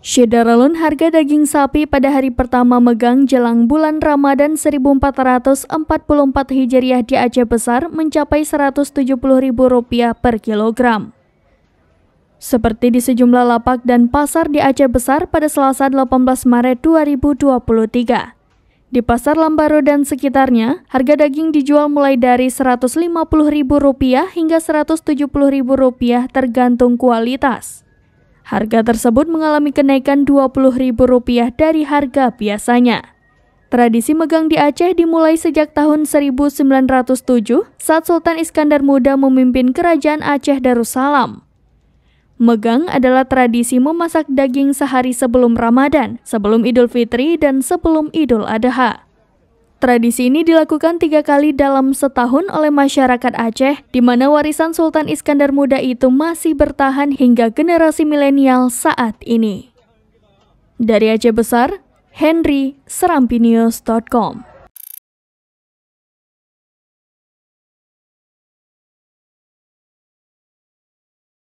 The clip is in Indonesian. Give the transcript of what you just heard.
Syedaralun harga daging sapi pada hari pertama megang jelang bulan Ramadan 1444 Hijriah di Aceh Besar mencapai Rp170.000 per kilogram. Seperti di sejumlah lapak dan pasar di Aceh Besar pada Selasa 18 Maret 2023. Di Pasar Lambaro dan sekitarnya, harga daging dijual mulai dari Rp150.000 hingga Rp170.000 tergantung kualitas. Harga tersebut mengalami kenaikan Rp20.000 dari harga biasanya. Tradisi megang di Aceh dimulai sejak tahun 1907 saat Sultan Iskandar Muda memimpin Kerajaan Aceh Darussalam. Megang adalah tradisi memasak daging sehari sebelum Ramadan, sebelum Idul Fitri, dan sebelum Idul Adha. Tradisi ini dilakukan 3 kali dalam setahun oleh masyarakat Aceh, di mana warisan Sultan Iskandar Muda itu masih bertahan hingga generasi milenial saat ini. Dari Aceh Besar, Henry, serampinews.com.